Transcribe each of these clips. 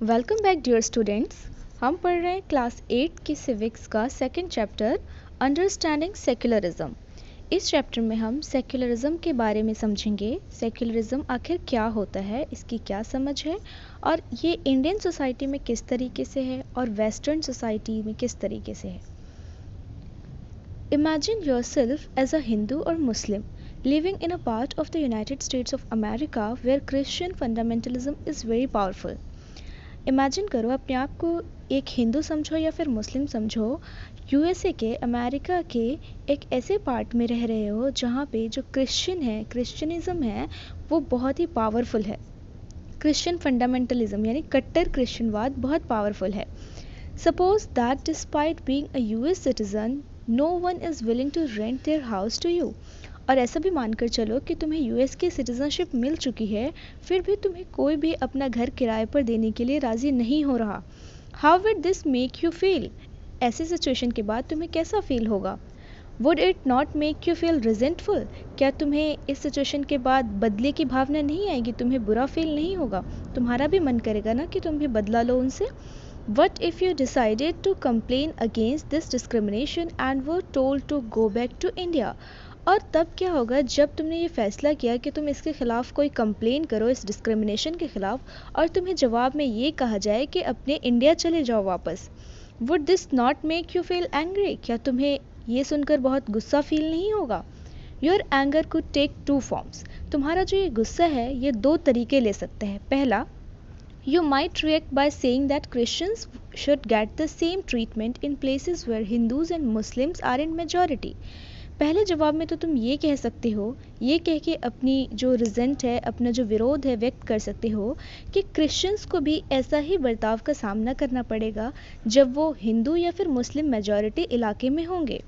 Welcome back dear students. हम पढ़ रहे हैं क्लास 8 की सिविक्स का सेकंड चैप्टर अंडरस्टैंडिंग सेक्युलरिज्म। इस चैप्टर में हम सेक्युलरिज्म के बारे में समझेंगे। सेक्युलरिज्म आखिर क्या होता है, इसकी क्या समझ है और ये इंडियन सोसाइटी में किस तरीके से है और वेस्टर्न सोसाइटी में किस तरीके से है। Imagine yourself as a Hindu or Muslim living in a part of the United States of America where Christian fundamentalism is very powerful. Imagine करो, अपने आप को एक हिंदू समझो या फिर मुस्लिम समझो, यूएसए के, अमेरिका के एक ऐसे पार्ट में रह रहे हो जहाँ पे जो क्रिश्चियनिज्म है वो बहुत ही पावरफुल है। क्रिश्चियन फंडामेंटलिज्म यानी कट्टर क्रिश्चियनवाद बहुत पावरफुल है। Suppose that despite being a US citizen no one is willing to rent their house to you. और ऐसा भी मानकर चलो कि तुम्हें यूएस की सिटीजनशिप मिल चुकी है, फिर भी तुम्हें कोई भी अपना घर किराए पर देने के लिए राज़ी नहीं हो रहा। How would this make you feel? ऐसी सिचुएशन के बाद तुम्हें कैसा फील होगा? Would it not make you feel resentful? क्या तुम्हें इस सिचुएशन के बाद बदले की भावना नहीं आएगी? तुम्हें बुरा फील नहीं होगा? तुम्हारा भी मन करेगा ना कि तुम भी बदला लो उनसे। What if you decided to complain against this discrimination and were told to go back to India? और तब क्या होगा जब तुमने ये फैसला किया कि तुम इसके खिलाफ कोई कंप्लेन करो, इस डिस्क्रिमिनेशन के खिलाफ, और तुम्हें जवाब में ये कहा जाए कि अपने इंडिया चले जाओ वापस। Would this not make you feel angry? क्या तुम्हें ये सुनकर बहुत गुस्सा फील नहीं होगा? Your anger could take two forms. तुम्हारा जो ये गुस्सा है ये दो तरीके ले सकते हैं। पहला, you might react by saying that Christians should get the same treatment in places where Hindus and Muslims are in majority. पहले जवाब में तो तुम ये कह सकते हो, ये कह के अपनी जो रिजेंट है, अपना जो विरोध है व्यक्त कर सकते हो कि क्रिश्चियंस को भी ऐसा ही बर्ताव का सामना करना पड़ेगा जब वो हिंदू या फिर मुस्लिम मेजॉरिटी इलाके में होंगे।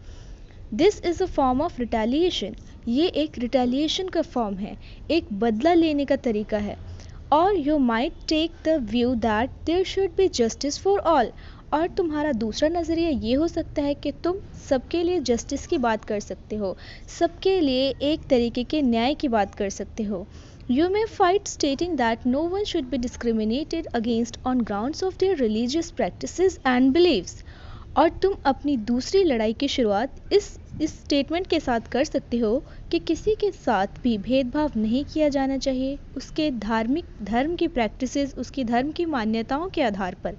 This is a form of retaliation. ये एक रिटेलिएशन का फॉर्म है, एक बदला लेने का तरीका है। और you might take the view that there should be justice for all. और तुम्हारा दूसरा नज़रिया ये हो सकता है कि तुम सबके लिए जस्टिस की बात कर सकते हो, सबके लिए एक तरीके के न्याय की बात कर सकते हो। You may fight stating that no one should be discriminated against on grounds of their religious practices and beliefs. और तुम अपनी दूसरी लड़ाई की शुरुआत इस स्टेटमेंट के साथ कर सकते हो कि किसी के साथ भी भेदभाव नहीं किया जाना चाहिए उसके धर्म की प्रैक्टिसेस, उसकी धर्म की मान्यताओं के आधार पर।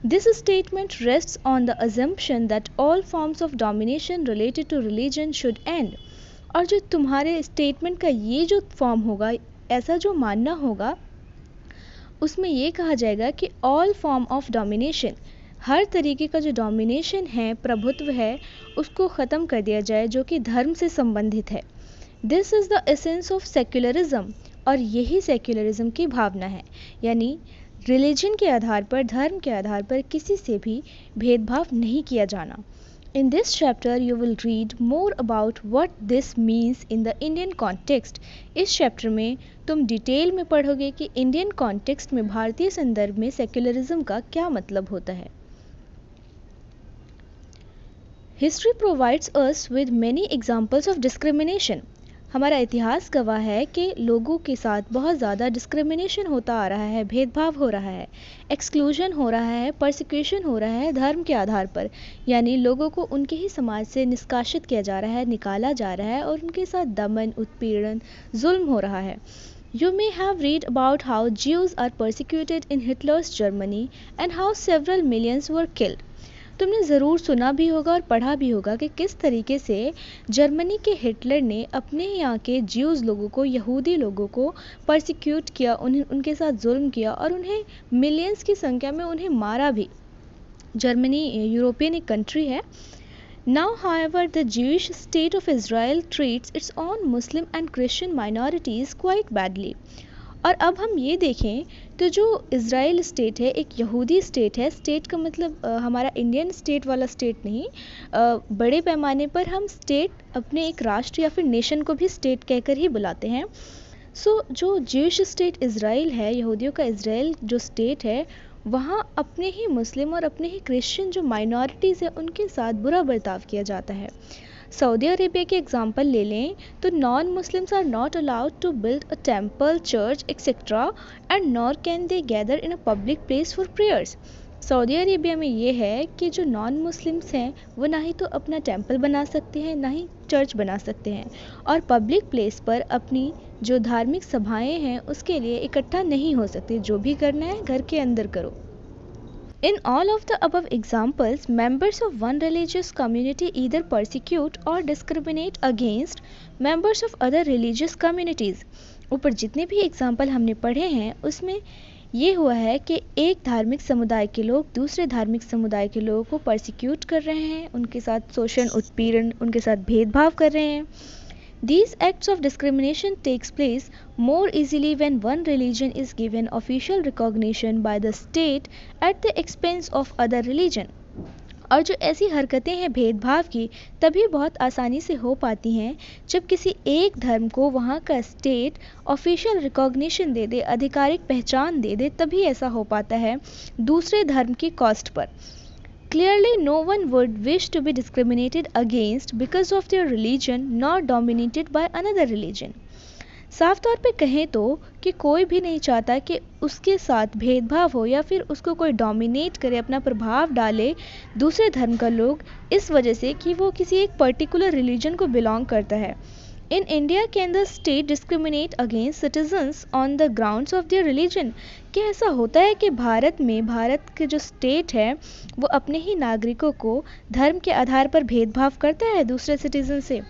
This statement rests on the assumption that all forms of domination related to religion should end. और जो तुम्हारे स्टेटमेंट का ये जो फॉर्म होगा, ऐसा जो मानना होगा, उसमें ये कहा जाएगा कि ऑल फॉर्म ऑफ डोमिनेशन, हर तरीके का जो डोमिनेशन है, प्रभुत्व है, उसको ख़त्म कर दिया जाए जो कि धर्म से संबंधित है। This is the essence of secularism. और यही सेक्युलरिज्म की भावना है, यानी रिलीजन के आधार पर, धर्म के आधार पर किसी से भी भेदभाव नहीं किया जाना। In this chapter you will read more about what this means in the Indian context. इस चैप्टर में तुम डिटेल में पढ़ोगे कि इंडियन कॉन्टेक्स्ट में, भारतीय संदर्भ में सेक्युलरिज्म का क्या मतलब होता है। History provides us with many examples of discrimination. हमारा इतिहास गवाह है कि लोगों के साथ बहुत ज़्यादा डिस्क्रिमिनेशन होता आ रहा है, भेदभाव हो रहा है, एक्सक्लूजन हो रहा है, परसिक्यूशन हो रहा है धर्म के आधार पर, यानी लोगों को उनके ही समाज से निष्कासित किया जा रहा है, निकाला जा रहा है और उनके साथ दमन, उत्पीड़न, जुल्म हो रहा है। You may have read about how Jews are persecuted in Hitler's Germany and how several millions were killed. तुमने ज़रूर सुना भी होगा और पढ़ा भी होगा कि किस तरीके से जर्मनी के हिटलर ने अपने यहाँ के ज्यूज़ लोगों को, यहूदी लोगों को परसिक्यूट किया, उनके साथ जुल्म किया और उन्हें मिलियंस की संख्या में उन्हें मारा भी। जर्मनी यूरोपियन एक कंट्री है। Now, however, the Jewish state of Israel treats its own Muslim and Christian minorities quite badly. और अब हम ये देखें तो जो इज़राइल स्टेट है, एक यहूदी स्टेट है। स्टेट का मतलब हमारा इंडियन स्टेट वाला स्टेट नहीं, बड़े पैमाने पर हम स्टेट अपने एक राष्ट्र या फिर नेशन को भी स्टेट कहकर ही बुलाते हैं। सो जो ज्यूइश स्टेट इज़राइल है, यहूदियों का इज़राइल जो स्टेट है, वहाँ अपने ही मुस्लिम और अपने ही क्रिश्चियन जो माइनॉरिटीज़ है उनके साथ बुरा बर्ताव किया जाता है। सऊदी अरेबिया के एग्जांपल ले लें तो non Muslims are not allowed to build a temple, church etcetera and nor can they gather in a public place for prayers. Saudi Arabia में ये है कि जो नॉन मुस्लिम्स हैं वो ना ही तो अपना टेम्पल बना सकते हैं, ना ही चर्च बना सकते हैं, और पब्लिक प्लेस पर अपनी जो धार्मिक सभाएं हैं उसके लिए इकट्ठा नहीं हो सकते। जो भी करना है घर के अंदर करो। In all of the above examples, members of one religious community either persecute or discriminate against members of other religious communities. ऊपर जितने भी एग्जाम्पल हमने पढ़े हैं उसमें ये हुआ है कि एक धार्मिक समुदाय के लोग दूसरे धार्मिक समुदाय के लोगों को परसिक्यूट कर रहे हैं, उनके साथ शोषण, उत्पीड़न, उनके साथ भेदभाव कर रहे हैं। These acts of discrimination takes place more easily when one religion is given official recognition by the state at the expense of other religion. और जो ऐसी हरकतें हैं भेदभाव की तभी बहुत आसानी से हो पाती हैं जब किसी एक धर्म को वहाँ का स्टेट ऑफिशियल रिकॉग्निशन दे दे, आधिकारिक पहचान दे दे, तभी ऐसा हो पाता है दूसरे धर्म की cost per. Clearly, no one would wish to be discriminated against because of their religion nor dominated by another religion. साफ तौर पे कहें तो कि कोई भी नहीं चाहता कि उसके साथ भेदभाव हो या फिर उसको कोई डोमिनेट करे, अपना प्रभाव डाले दूसरे धर्म का लोग इस वजह से कि वो किसी एक पर्टिकुलर रिलीजन को बिलोंग करता है। In India, can the state discriminate against citizens on the grounds of their religion? क्या ऐसा होता है कि भारत के जो स्टेट है वो अपने ही नागरिकों को धर्म के आधार पर भेदभाव करता है दूसरे सिटीजन से?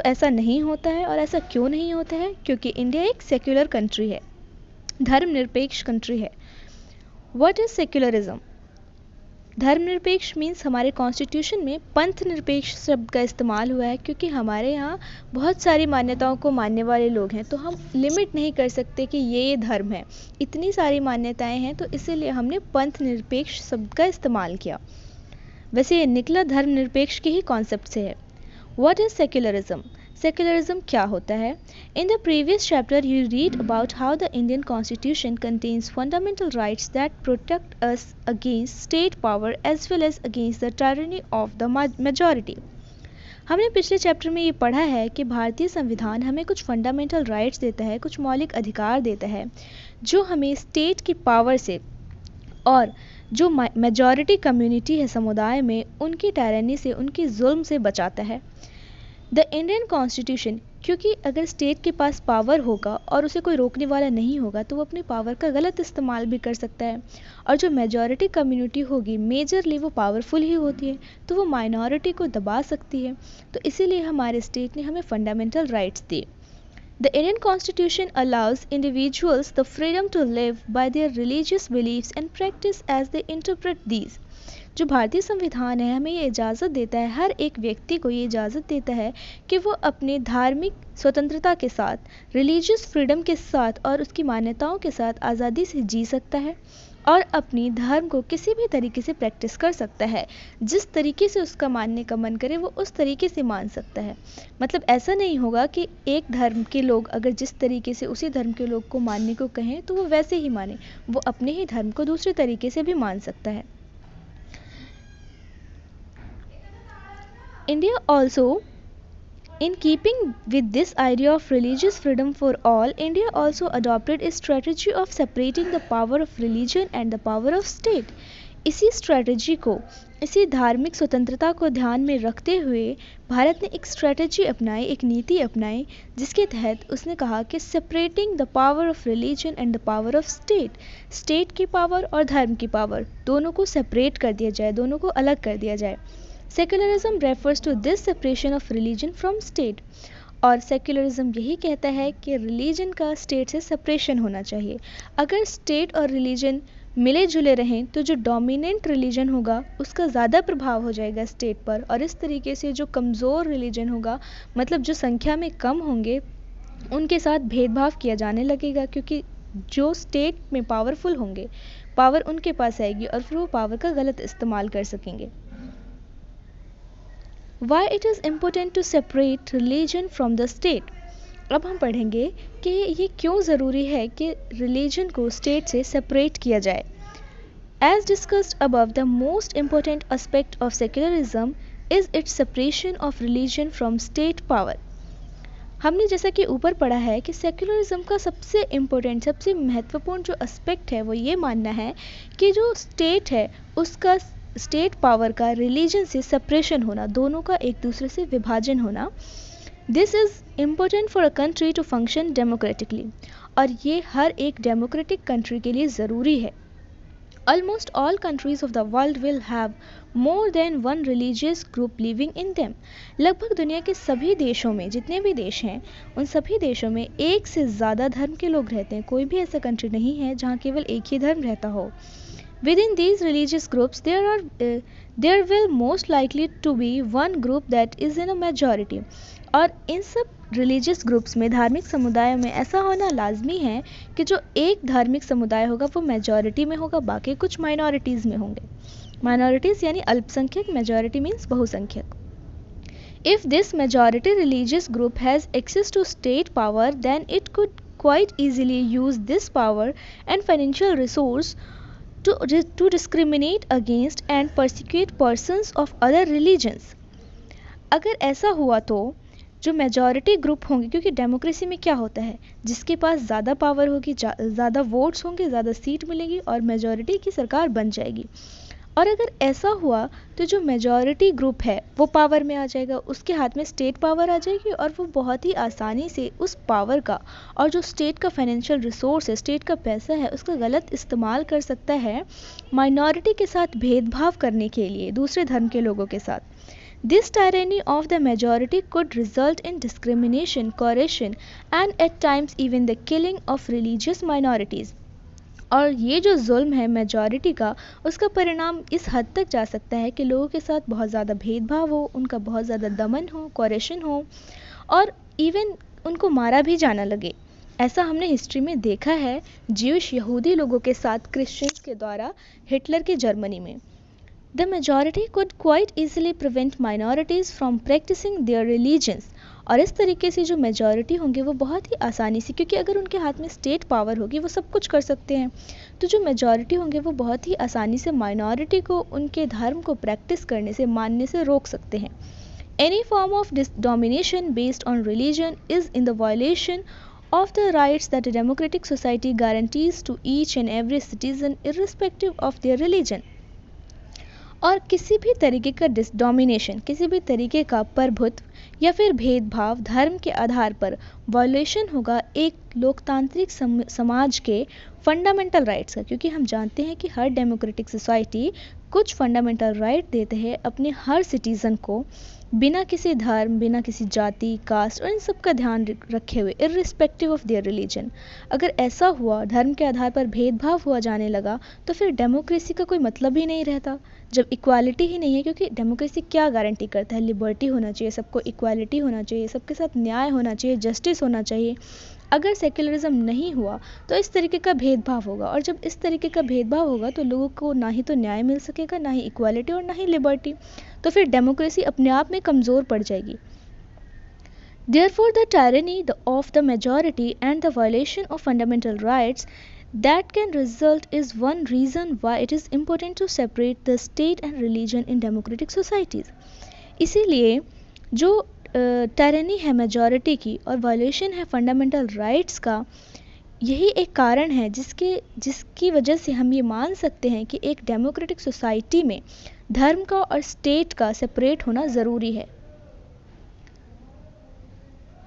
ऐसा नहीं होता है। और ऐसा क्यों नहीं होता है? क्योंकि इंडिया एक सेक्युलर कंट्री है, धर्मनिरपेक्ष कंट्री है। What is secularism? धर्मनिरपेक्ष मीन्स हमारे कॉन्स्टिट्यूशन में पंथ निरपेक्ष शब्द का इस्तेमाल हुआ है क्योंकि हमारे यहाँ बहुत सारी मान्यताओं को मानने वाले लोग हैं, तो हम लिमिट नहीं कर सकते कि ये धर्म है। इतनी सारी मान्यताएं हैं तो इसीलिए हमने पंथ निरपेक्ष शब्द का इस्तेमाल किया। वैसे ये निकला धर्मनिरपेक्ष के ही कॉन्सेप्ट से है। What is secularism? सेक्युलरिज्म क्या होता है? In the previous chapter you read about how the Indian Constitution contains fundamental rights that protect us against state power as well as against the tyranny of the majority. हमने पिछले chapter में ये पढ़ा है कि भारतीय संविधान हमें कुछ फंडामेंटल राइट्स देता है, कुछ मौलिक अधिकार देता है जो हमें स्टेट की पावर से और जो मेजॉरिटी कम्युनिटी है समुदाय में उनकी टायरनी से, उनकी जुल्म से बचाता है। द इंडियन कॉन्स्टिट्यूशन, क्योंकि अगर स्टेट के पास पावर होगा और उसे कोई रोकने वाला नहीं होगा तो वो अपनी पावर का गलत इस्तेमाल भी कर सकता है, और जो मेजॉरिटी कम्युनिटी होगी मेजरली वो पावरफुल ही होती है तो वो माइनॉरिटी को दबा सकती है। तो इसीलिए हमारे स्टेट ने हमें फंडामेंटल राइट्स दिए। The Indian Constitution allows individuals the freedom to live by their religious beliefs and practice as they interpret these. जो भारतीय संविधान है हमें ये इजाज़त देता है, हर एक व्यक्ति को ये इजाज़त देता है कि वो अपने धार्मिक स्वतंत्रता के साथ, रिलीजियस फ्रीडम के साथ और उसकी मान्यताओं के साथ आज़ादी से जी सकता है और अपनी धर्म को किसी भी तरीके से प्रैक्टिस कर सकता है। जिस तरीके से उसका मानने का मन करे वो उस तरीके से मान सकता है। मतलब ऐसा नहीं होगा कि एक धर्म के लोग अगर जिस तरीके से उसी धर्म के लोग को मानने को कहें तो वो वैसे ही माने, वो अपने ही धर्म को दूसरे तरीके से भी मान सकता है। India also, in keeping with this idea of religious freedom for all, India also adopted a strategy of separating the power of religion and the power of state. इसी स्ट्रैटेजी को, इसी धार्मिक स्वतंत्रता को ध्यान में रखते हुए भारत ने एक स्ट्रैटेजी अपनाई, एक नीति अपनाई जिसके तहत उसने कहा कि separating the power of religion and the power of state, state की पावर और धर्म की पावर दोनों को सेपरेट कर दिया जाए, दोनों को अलग कर दिया जाए। Secularism refers to this separation of religion from state, और सेक्युलरिज्म यही कहता है कि रिलीजन का स्टेट से सेपरेशन होना चाहिए। अगर स्टेट और रिलीजन मिले जुले रहें तो जो डोमिनेंट रिलीजन होगा उसका ज़्यादा प्रभाव हो जाएगा स्टेट पर, और इस तरीके से जो कमज़ोर रिलीजन होगा, मतलब जो संख्या में कम होंगे, उनके साथ भेदभाव किया जाने लगेगा, क्योंकि जो स्टेट में पावरफुल होंगे पावर उनके पास आएगी और फिर वो पावर का गलत इस्तेमाल कर सकेंगे। Why it is important to separate religion from the state? अब हम पढ़ेंगे कि ये क्यों ज़रूरी है कि रिलीजन को स्टेट से सेपरेट किया जाए। As discussed above, the most important aspect of secularism is its separation of religion from state power. हमने जैसा कि ऊपर पढ़ा है कि सेक्युलरिज्म का सबसे इम्पोर्टेंट, सबसे महत्वपूर्ण जो एस्पेक्ट है वो ये मानना है कि जो स्टेट है उसका, स्टेट पावर का रिलीजन से सेपरेशन होना, दोनों का एक दूसरे से विभाजन होना. This is important for a country to function democratically, और ये हर एक डेमोक्रेटिक कंट्री के लिए ज़रूरी है. Almost all countries of the world will have more than one religious group living in them. लगभग दुनिया के सभी देशों में, जितने भी देश हैं उन सभी देशों में एक से ज़्यादा धर्म के लोग रहते हैं. कोई भी ऐसा कंट्री नहीं है जहाँ केवल एक ही धर्म रहता हो. Within these religious groups there will most likely to be one group that is in a majority. और इन सब रिलीजियस ग्रुप्स में, धार्मिक समुदायों में ऐसा होना लाजमी है कि जो एक धार्मिक समुदाय होगा वो मेजॉरिटी में होगा, बाकी कुछ माइनॉरिटीज़ में होंगे. माइनॉरिटीज़ यानी अल्पसंख्यक, मेजॉरिटी मीन्स बहुसंख्यक. If this majority religious group has access to state power, then it could quite easily use this power and financial resource to discriminate against and persecute persons of other religions. अगर ऐसा हुआ तो जो majority group होंगे, क्योंकि democracy में क्या होता है, जिसके पास ज़्यादा पावर होगी, ज़्यादा वोट्स होंगे, ज़्यादा सीट मिलेगी और मेजॉरिटी की सरकार बन जाएगी. और अगर ऐसा हुआ तो जो मेजॉरिटी ग्रुप है वो पावर में आ जाएगा, उसके हाथ में स्टेट पावर आ जाएगी और वो बहुत ही आसानी से उस पावर का और जो स्टेट का फाइनेंशियल रिसोर्स है, स्टेट का पैसा है, उसका गलत इस्तेमाल कर सकता है माइनॉरिटी के साथ भेदभाव करने के लिए, दूसरे धर्म के लोगों के साथ. This tyranny of the majority could result in discrimination, coercion, and at times even the killing of religious minorities. और ये जो जुल्म है मेजॉरिटी का, उसका परिणाम इस हद तक जा सकता है कि लोगों के साथ बहुत ज़्यादा भेदभाव हो, उनका बहुत ज़्यादा दमन हो, कोरेशन हो, और इवन उनको मारा भी जाना लगे. ऐसा हमने हिस्ट्री में देखा है ज्यूश यहूदी लोगों के साथ क्रिश्चियंस के द्वारा हिटलर की जर्मनी में. The majority could quite easily prevent minorities from practicing their religions. और इस तरीके से जो मेजॉरिटी होंगे वो बहुत ही आसानी से, क्योंकि अगर उनके हाथ में स्टेट पावर होगी वो सब कुछ कर सकते हैं, तो जो मेजॉरिटी होंगे वो बहुत ही आसानी से माइनॉरिटी को उनके धर्म को प्रैक्टिस करने से, मानने से रोक सकते हैं. Any form of domination based on religion is in the violation of the rights that a democratic society guarantees to each and every citizen irrespective of their religion. और किसी भी तरीके का डोमिनेशन, किसी भी तरीके का प्रभुत्व या फिर भेदभाव धर्म के आधार पर वायोलेशन होगा एक लोकतांत्रिक समाज के फंडामेंटल राइट्स का, क्योंकि हम जानते हैं कि हर डेमोक्रेटिक सोसाइटी कुछ फंडामेंटल राइट देते हैं अपने हर सिटीज़न को, बिना किसी धर्म, बिना किसी जाति, कास्ट और इन सब का ध्यान रखे हुए, इर्रिस्पेक्टिव ऑफ देयर रिलीजन. अगर ऐसा हुआ, धर्म के आधार पर भेदभाव हुआ जाने लगा, तो फिर डेमोक्रेसी का कोई मतलब ही नहीं रहता. जब इक्वालिटी ही नहीं है, क्योंकि डेमोक्रेसी क्या गारंटी करता है, लिबर्टी होना चाहिए, सबको इक्वालिटी होना चाहिए, सबके साथ न्याय होना चाहिए, जस्टिस होना चाहिए. अगर सेक्युलरिज्म नहीं हुआ तो इस तरीके का भेदभाव होगा, और जब इस तरीके का भेदभाव होगा तो लोगों को ना ही तो न्याय मिल सकेगा, ना ही इक्वालिटी और ना ही लिबर्टी, तो फिर डेमोक्रेसी अपने आप में कमज़ोर पड़ जाएगी. Therefore, the tyranny of the majority and the violation of fundamental rights that can result is one reason why it is important to separate the state and religion in democratic societies. इसीलिए जो tyranny है majority की और violation है fundamental rights का, यही एक कारण है जिसकी वजह से हम ये मान सकते हैं कि एक डेमोक्रेटिक सोसाइटी में धर्म का और स्टेट का सेपरेट होना ज़रूरी है.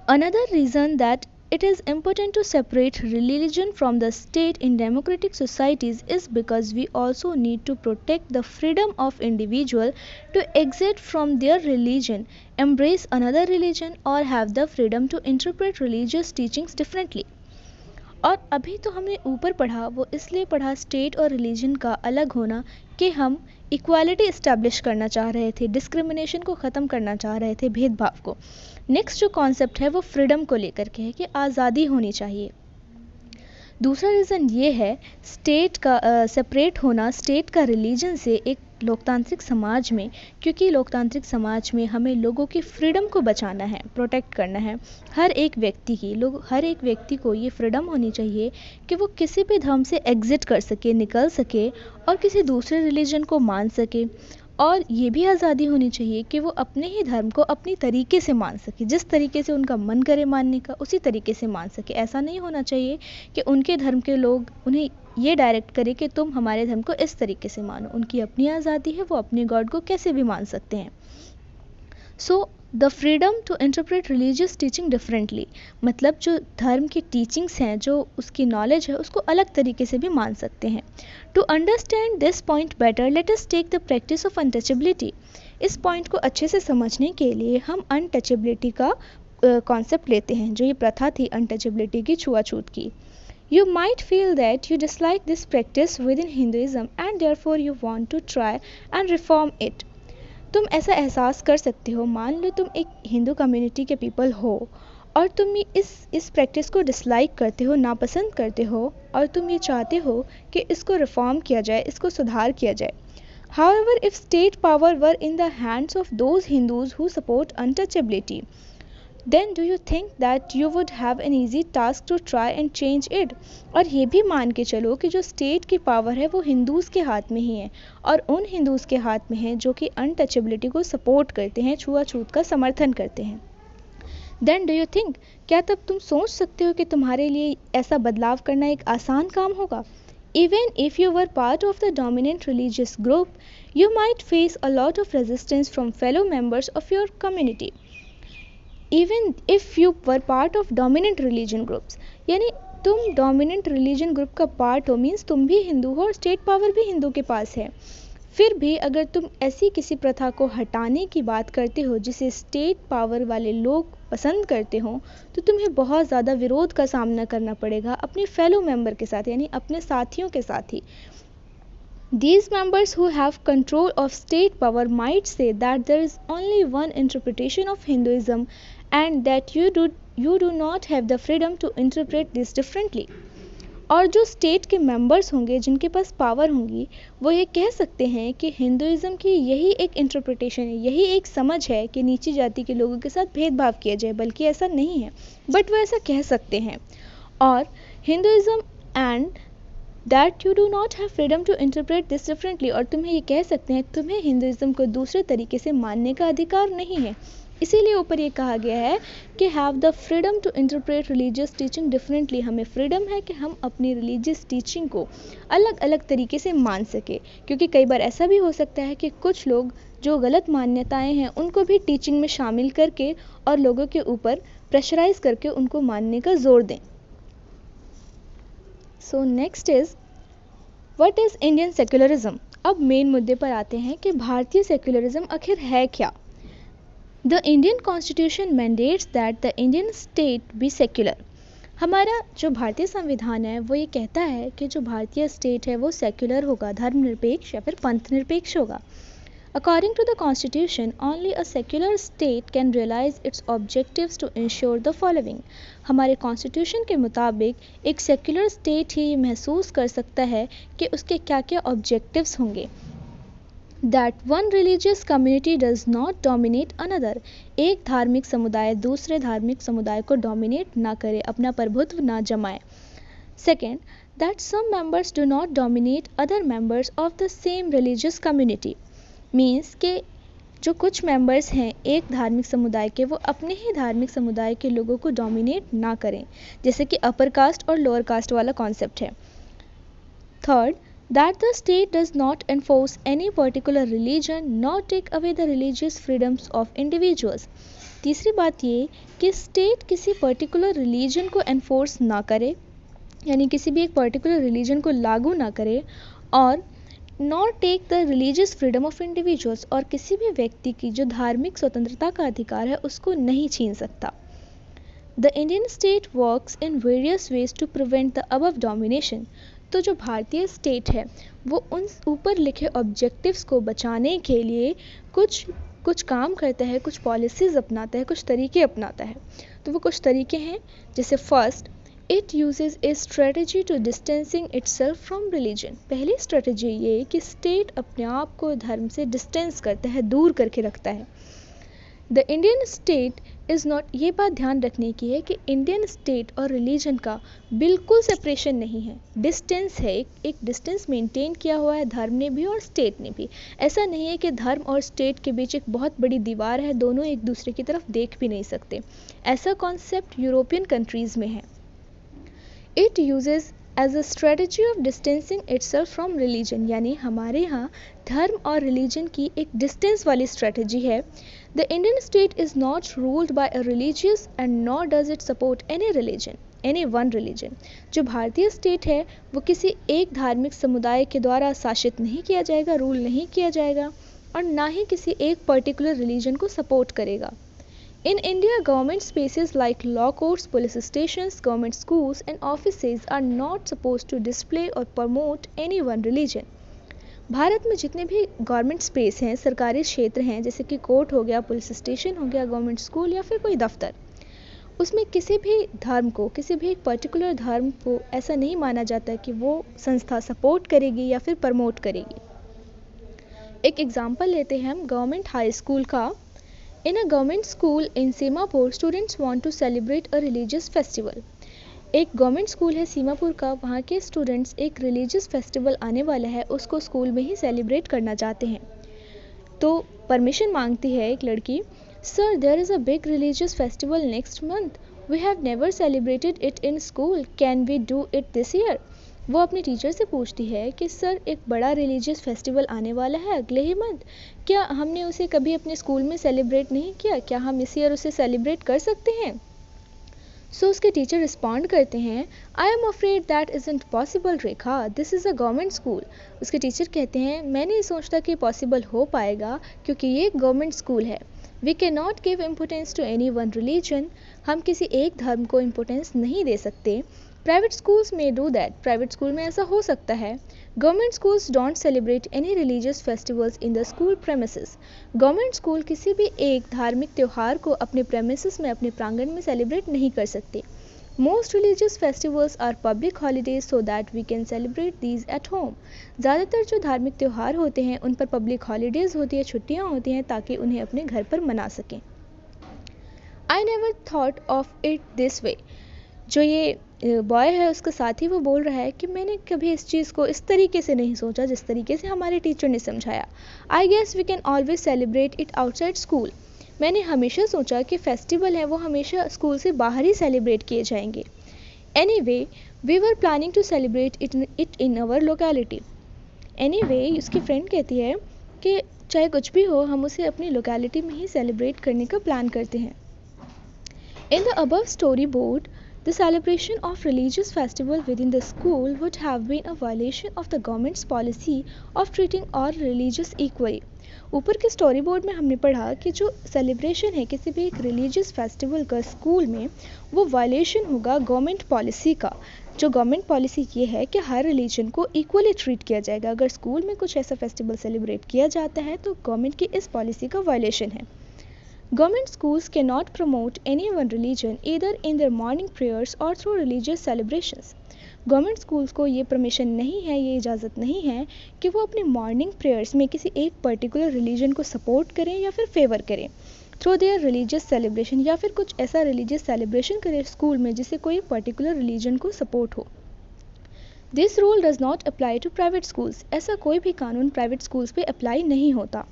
Another reason that it is important to separate religion from the state in democratic societies is because we also need to protect the freedom of individual to exit from their religion, embrace another religion or have the freedom to interpret religious teachings differently. और अभी तो हमने ऊपर पढ़ा, वो इसलिए पढ़ा state और रिलीजन का अलग होना कि हम इक्वालिटी इस्टेब्लिश करना चाह रहे थे, डिस्क्रिमिनेशन को ख़त्म करना चाह रहे थे, भेदभाव को. नेक्स्ट जो कॉन्सेप्ट है वो फ्रीडम को लेकर के है कि आज़ादी होनी चाहिए. दूसरा रीज़न ये है स्टेट का सेपरेट होना स्टेट का रिलीजन से एक लोकतांत्रिक समाज में, क्योंकि लोकतांत्रिक समाज में हमें लोगों की फ्रीडम को बचाना है, प्रोटेक्ट करना है. हर एक व्यक्ति को ये फ्रीडम होनी चाहिए कि वो किसी भी धर्म से एग्जिट कर सके, निकल सके और किसी दूसरे रिलीजन को मान सके. और ये भी आज़ादी होनी चाहिए कि वो अपने ही धर्म को अपनी तरीके से मान सके, जिस तरीके से उनका मन करे मानने का उसी तरीके से मान सके। ऐसा नहीं होना चाहिए कि उनके धर्म के लोग उन्हें ये डायरेक्ट करें कि तुम हमारे धर्म को इस तरीके से मानो। उनकी अपनी आज़ादी है, वो अपने गॉड को कैसे भी मान सकते हैं। So the freedom to interpret religious teaching differently, मतलब जो धर्म की टीचिंग्स हैं, जो उसकी नॉलेज है, उसको अलग तरीके से भी मान सकते हैं। To understand this point better let us take the practice of untouchability. इस पॉइंट को अच्छे से समझने के लिए हम अनटचेबिलिटी का कॉन्सेप्ट लेते हैं, जो ये प्रथा थी अनटचेबिलिटी की, छुआछूत की। You might feel that you dislike this practice within Hinduism and therefore you want to try and reform it. तुम ऐसा एहसास कर सकते हो, मान लो तुम एक हिंदू कम्युनिटी के पीपल हो और तुम इस प्रैक्टिस को डिसलाइक करते हो, नापसंद करते हो, और तुम ये चाहते हो कि इसको रिफॉर्म किया जाए, इसको सुधार किया जाए। However, if state power were in the hands of those Hindus who support untouchability, then do you think that you would have an easy task to try and change it? और ये भी मान के चलो कि जो स्टेट की power है वो हिंदूज़ के हाथ में ही है, और उन हिंदूज़ के हाथ में है जो कि अनटचेबिलिटी को सपोर्ट करते हैं, छुआछूत का समर्थन करते हैं। देन डू यू थिंक, क्या तब तुम सोच सकते हो कि तुम्हारे लिए ऐसा बदलाव करना एक आसान काम होगा? Even if you were part of the dominant religious group, you might face a lot of resistance from fellow members of your community. Even if you were part of dominant religion groups, यानी तुम dominant religion group का part हो, means तुम भी हिंदू हो और state power भी हिंदू के पास है। फिर भी अगर तुम ऐसी किसी प्रथा को हटाने की बात करते हो जिसे स्टेट पावर वाले लोग पसंद करते हो, तो तुम्हें बहुत ज़्यादा विरोध का सामना करना पड़ेगा अपने फेलो मेंबर के साथ, यानी अपने साथियों के साथ ही। These members who have control of state power might say that there is only one interpretation of Hinduism and that you do not have the freedom to interpret this differently. और जो state के members होंगे, जिनके पास power होंगी, वो ये कह सकते हैं कि हिंदुइज्म की यही एक इंटरप्रिटेशन है, यही एक समझ है कि नीची जाति के लोगों के साथ भेदभाव किया जाए, बल्कि ऐसा नहीं है, बट वो ऐसा कह सकते हैं। और Hinduism and that you do not have freedom to interpret this differently, और तुम्हें ये कह सकते हैं तुम्हें हिंदुइज्म को दूसरे तरीके से मानने का अधिकार नहीं है। इसीलिए ऊपर ये कहा गया है कि have the freedom to interpret religious teaching differently, हमें फ्रीडम है कि हम अपनी रिलीजियस टीचिंग को अलग अलग तरीके से मान सके, क्योंकि कई बार ऐसा भी हो सकता है कि कुछ लोग जो गलत मान्यताएं हैं उनको भी टीचिंग में शामिल करके और लोगों के ऊपर प्रेशराइज करके उनको मानने का जोर दें। So next is what is Indian secularism. अब मेन मुद्दे पर आते हैं कि भारतीय सेक्युलरिज्म आखिर है क्या। The Indian Constitution mandates that the Indian state be secular. हमारा जो भारतीय संविधान है वो ये कहता है कि जो भारतीय स्टेट है वो सेक्युलर होगा, धर्मनिरपेक्ष या फिर पंथ निरपेक्ष होगा। According to the Constitution, only a secular state can realize its objectives to ensure the following. हमारे कॉन्स्टिट्यूशन के मुताबिक एक सेक्युलर स्टेट ही महसूस कर सकता है कि उसके क्या क्या ऑब्जेक्टिव्स होंगे। That one religious community does not dominate another. एक धार्मिक समुदाय दूसरे धार्मिक समुदाय को डोमिनेट ना करे, अपना प्रभुत्व ना जमाए। Second, that some members do not dominate other members of the same religious community. Means के जो कुछ मेंबर्स हैं एक धार्मिक समुदाय के, वो अपने ही धार्मिक समुदाय के लोगों को डोमिनेट ना करें, जैसे कि अपर कास्ट और लोअर कास्ट वाला कॉन्सेप्ट है। Third, that the state does not enforce any particular religion nor take away the religious freedoms of individuals. तीसरी बात ये कि स्टेट किसी पर्टिकुलर रिलीजन को एनफोर्स ना करे, यानी किसी भी एक पर्टिकुलर रिलीजन को लागू ना करे, और nor take the religious freedom of individuals, और किसी भी व्यक्ति की जो धार्मिक स्वतंत्रता का अधिकार है उसको नहीं छीन सकता। The Indian state works in various ways to prevent the above domination. तो जो भारतीय स्टेट है वो उन ऊपर लिखे ऑब्जेक्टिव्स को बचाने के लिए कुछ काम करता है, कुछ पॉलिसीज़ अपनाता है, कुछ तरीके अपनाता है। तो वो कुछ तरीके हैं, जैसे first, it uses a strategy to distancing itself from religion. पहली स्ट्रेटजी ये कि स्टेट अपने आप को धर्म से डिस्टेंस करता है, दूर करके रखता है। The Indian state is not, ये बात ध्यान रखने की है कि इंडियन स्टेट और रिलीजन का बिल्कुल सेपरेशन नहीं है, डिस्टेंस है, एक डिस्टेंस मेंटेन किया हुआ है धर्म ने भी और स्टेट ने भी। ऐसा नहीं है कि धर्म और स्टेट के बीच एक बहुत बड़ी दीवार है, दोनों एक दूसरे की तरफ देख भी नहीं सकते। ऐसा कॉन्सेप्ट यूरोपियन कंट्रीज़ में है। It uses as a strategy of distancing itself from religion, यानी हमारे यहाँ धर्म और रिलीजन की एक डिस्टेंस वाली स्ट्रेटजी है। The Indian state is not ruled by a religious and not does it support any religion, any one religion. जो भारतीय स्टेट है वो किसी एक धार्मिक समुदाय के द्वारा शासित नहीं किया जाएगा, रूल नहीं किया जाएगा, और ना ही किसी एक पर्टिकुलर रिलीजन को सपोर्ट करेगा। In India, government spaces like law courts, police stations, government schools and offices are not supposed to display or promote any one religion. Bharat में जितने भी गवर्नमेंट स्पेस हैं, सरकारी क्षेत्र हैं, जैसे कि कोर्ट हो गया, पुलिस स्टेशन हो गया, गवर्नमेंट स्कूल या फिर कोई दफ्तर, उसमें किसी भी धर्म को, किसी भी एक पर्टिकुलर धर्म को ऐसा नहीं माना जाता कि वो संस्था सपोर्ट करेगी या फिर प्रमोट करेगी। एक एग्जाम्पल लेते हैं हम गवर्नमेंट हाई स्कूल का। In a government school in सीमापुर, students want to celebrate a religious festival. एक गवर्नमेंट स्कूल है सीमापुर का, वहाँ के स्टूडेंट्स एक रिलीजियस फेस्टिवल आने वाला है, उसको स्कूल में ही सेलिब्रेट करना चाहते हैं। तो परमिशन मांगती है एक लड़की, sir there is a big religious festival next month, we have never celebrated it in school, can we do it this year. वो अपने टीचर से पूछती है कि सर एक बड़ा रिलीजियस फेस्टिवल आने वाला है अगले ही मंथ, क्या हमने उसे कभी अपने स्कूल में सेलिब्रेट नहीं किया, क्या हम इस ईयर उसे सेलिब्रेट कर सकते हैं। सो उसके टीचर रिस्पॉन्ड करते हैं, I am afraid that isn't possible Rekha, this is a government school. उसके टीचर कहते हैं, मैं नहीं सोचता कि पॉसिबल हो पाएगा क्योंकि ये एक गवर्नमेंट स्कूल है। We can not give importance to any one religion, हम किसी एक धर्म को इम्पोर्टेंस नहीं दे सकते। प्राइवेट स्कूल्स में डू दैट, प्राइवेट स्कूल में ऐसा हो सकता है। Government schools don't celebrate any religious festivals in the school premises, government school किसी भी एक धार्मिक त्यौहार को अपने प्रेमिसेस में, अपने प्रांगण में सेलिब्रेट नहीं कर सकते। Most religious festivals are public holidays so that we can celebrate these at home, ज़्यादातर जो धार्मिक त्यौहार होते हैं उन पर पब्लिक हॉलीडेज़ होती है, छुट्टियाँ होती हैं ताकि उन्हें अपने घर पर मना सकें। I never thought of it this way, जो ये बॉय है उसका साथी वो बोल रहा है कि मैंने कभी इस चीज़ को इस तरीके से नहीं सोचा जिस तरीके से हमारे टीचर ने समझाया। I guess we can always celebrate it outside school, मैंने हमेशा सोचा कि फेस्टिवल है वो हमेशा स्कूल से बाहर ही सेलिब्रेट किए जाएंगे। Anyway we were planning to celebrate it in our locality. Anyway उसकी फ्रेंड कहती है कि चाहे कुछ भी हो हम उसे अपनी लोकेलिटी में ही सेलिब्रेट करने का प्लान करते हैं। In the above story board, the celebration of religious festival within the school would have been a violation of the government's policy of treating all religious equally. ऊपर के स्टोरी बोर्ड में हमने पढ़ा कि जो सेलिब्रेशन है किसी भी एक रिलीजियस फेस्टिवल का स्कूल में, वो वायलेशन होगा गवर्नमेंट पॉलिसी का। जो गवर्नमेंट पॉलिसी ये है कि हर रिलीजन को इक्वली ट्रीट किया जाएगा। अगर स्कूल में कुछ ऐसा फेस्टिवल सेलिब्रेट किया जाता है तो गवर्नमेंट की इस पॉलिसी का वायलेशन है। Government schools cannot promote any one religion either in their morning prayers or through religious celebrations. Government schools को ये परमिशन नहीं है, ये इजाज़त नहीं है कि वो अपने मॉर्निंग प्रेयर्स में किसी एक पर्टिकुलर रिलीजन को सपोर्ट करें या फिर फेवर करें थ्रू देयर रिलीजियस सेलिब्रेशन, या फिर कुछ ऐसा रिलीजियस सेलिब्रेशन करें स्कूल में जिससे कोई पर्टिकुलर रिलीजन को सपोर्ट हो। This rule does not apply to private schools, ऐसा कोई भी कानून प्राइवेट स्कूल्स पे अप्लाई नहीं होता,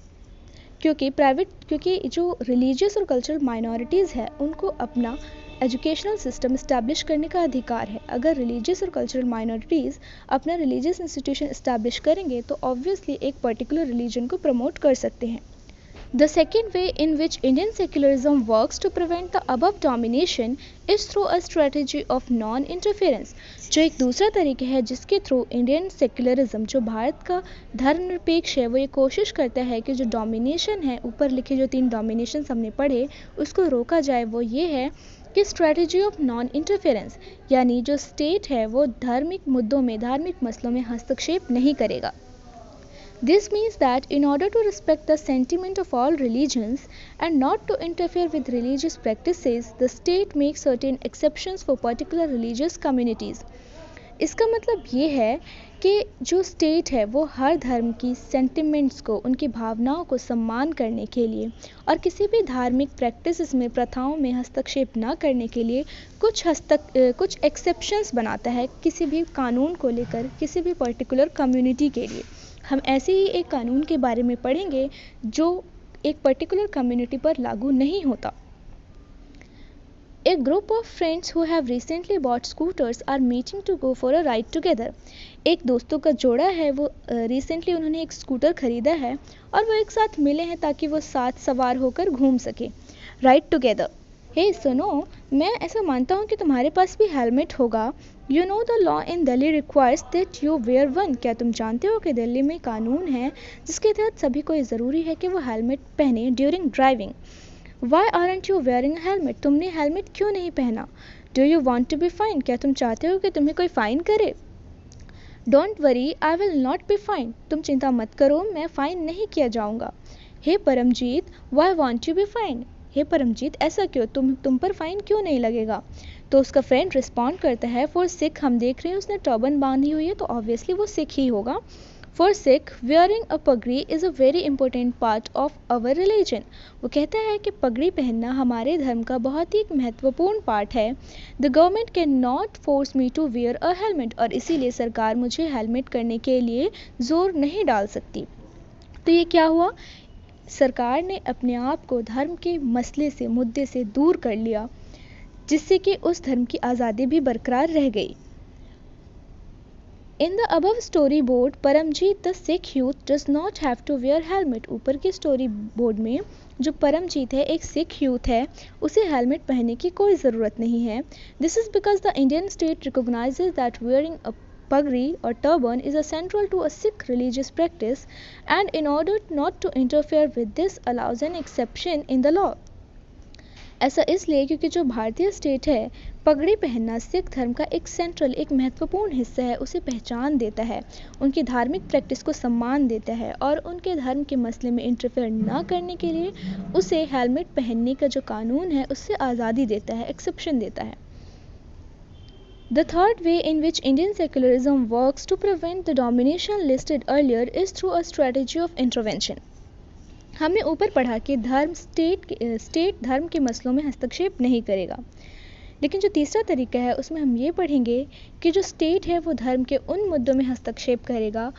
क्योंकि जो रिलीजियस और कल्चरल माइनॉरिटीज़ है उनको अपना एजुकेशनल सिस्टम इस्टेब्लिश करने का अधिकार है। अगर रिलीजियस और कल्चरल माइनॉरिटीज़ अपना रिलीजियस इंस्टीट्यूशन इस्टेब्लिश करेंगे तो ऑब्वियसली एक पर्टिकुलर रिलीजन को प्रमोट कर सकते हैं। The second way in which Indian secularism works to prevent the above domination is through a strategy of non-interference. जो एक दूसरा तरीका है जिसके थ्रू इंडियन सेक्युलरिज्म, जो भारत का धर्मनिरपेक्ष है, वो ये कोशिश करता है कि जो डोमिनेशन है, ऊपर लिखे जो 3 डोमिनेशन हमने पढ़े, उसको रोका जाए। वो ये है कि स्ट्रेटजी ऑफ नॉन इंटरफेरेंस, यानी जो स्टेट है वो धार्मिक मुद्दों में, धार्मिक मसलों में हस्तक्षेप नहीं करेगा। This means that in order to respect the sentiment of all religions and not to interfere with religious practices, the state makes certain exceptions for particular religious communities. इसका मतलब ये है कि जो स्टेट है वो हर धर्म की सेंटिमेंट्स को, उनकी भावनाओं को सम्मान करने के लिए और किसी भी धार्मिक प्रैक्टिसेस में, प्रथाओं में हस्तक्षेप ना करने के लिए कुछ एक्सेप्शंस बनाता है किसी भी कानून को लेकर, किसी भी पर्टिकुलर कम्युनिटी के लिए। हम ऐसे ही एक कानून के बारे में पढ़ेंगे जो एक पर्टिकुलर कम्युनिटी पर लागू नहीं होता। A group of friends who have recently bought scooters are meeting to go for a ride together. एक दोस्तों का जोड़ा है, वो रिसेंटली उन्होंने एक स्कूटर खरीदा है और वो एक साथ मिले हैं ताकि वो साथ सवार होकर घूम सके। Ride together. हे सुनो, मैं ऐसा मानता हूँ कि तुम्हारे पास भी हेलमेट होगा। You know the law in Delhi requires that you wear one. क्या तुम जानते हो कि दिल्ली में कानून है जिसके तहत सभी को ये ज़रूरी है कि वो हेलमेट पहने during driving. Why aren't you wearing a helmet? तुमने हेलमेट क्यों नहीं पहना? Do you want to be fined? क्या तुम चाहते हो कि तुम्हें कोई फाइन करे? Don't worry, I will not be fined. तुम चिंता मत करो, मैं फाइन नहीं किया जाऊंगा। हे Paramjit, why won't you be fined? हे परमजीत, ऐसा क्यों? तुम पर फाइन क्यों नहीं लगेगा? तो उसका फ्रेंड रिस्पॉन्ड करता है, फॉर सिख, हम देख रहे हैं उसने टर्बन बांधी हुई है तो ऑब्वियसली वो सिख ही होगा। For Sikh, wearing a pagri is a very important part of our religion. वो कहता है कि पगड़ी पहनना हमारे धर्म का बहुत ही एक महत्वपूर्ण पार्ट है। The government cannot force me to wear a helmet. और इसीलिए सरकार मुझे हेलमेट करने के लिए जोर नहीं डाल सकती। तो ये क्या हुआ? सरकार ने अपने आप को धर्म के मसले से, मुद्दे से दूर कर लिया, जिससे कि उस धर्म की आज़ादी भी बरकरार रह गई। In the above storyboard, Paramjeet the Sikh youth does not have to wear helmet. ऊपर के स्टोरी बोर्ड में जो परमजीत है, एक सिख यूथ है, उसे हेलमेट पहनने की कोई ज़रूरत नहीं है। This is because the Indian state recognizes that wearing a pagri or turban is central to a Sikh religious practice, and in order not to interfere with this, allows an exception in the law. ऐसा इसलिए क्योंकि जो भारतीय state है, पगड़ी पहनना सिख धर्म का एक सेंट्रल, एक महत्वपूर्ण हिस्सा है, उसे पहचान देता है, उनकी धार्मिक प्रैक्टिस को सम्मान देता है और उनके धर्म के मसले में इंटरफेयर ना करने के लिए उसे हेलमेट पहनने का जो कानून है उससे आज़ादी देता है, एक्सेप्शन देता है। The third way in which Indian secularism works to prevent the domination listed earlier is through a strategy of intervention. हमने ऊपर पढ़ा कि स्टेट धर्म के मसलों में हस्तक्षेप नहीं करेगा, लेकिन जो तीसरा तरीका है उसमें हम ये पढ़ेंगे कि जो स्टेट है वो धर्म के उन मुद्दों में हस्तक्षेप करेगा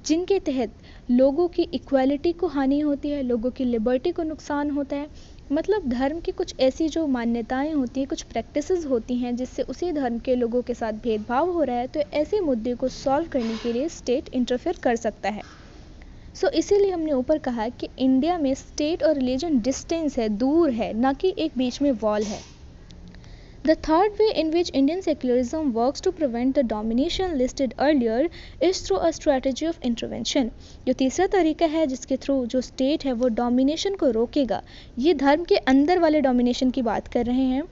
जिनके तहत लोगों की इक्वालिटी को हानि होती है, लोगों की लिबर्टी को नुकसान होता है। मतलब धर्म की कुछ ऐसी जो मान्यताएं होती हैं, कुछ प्रैक्टिसेस होती हैं जिससे उसी धर्म के लोगों के साथ भेदभाव हो रहा है, तो ऐसे मुद्दे को सॉल्व करने के लिए स्टेट इंटरफेयर कर सकता है। इसीलिए हमने ऊपर कहा कि इंडिया में स्टेट और रिलीजन डिस्टेंस है, दूर है, ना कि एक बीच में वॉल है। The third way in which Indian secularism works to prevent the domination listed earlier is through a strategy of intervention. जो तीसरा तरीका है जिसके थ्रू जो स्टेट है वो डोमिनेशन को रोकेगा, ये धर्म के अंदर वाले डोमिनेशन की बात कर रहे हैं,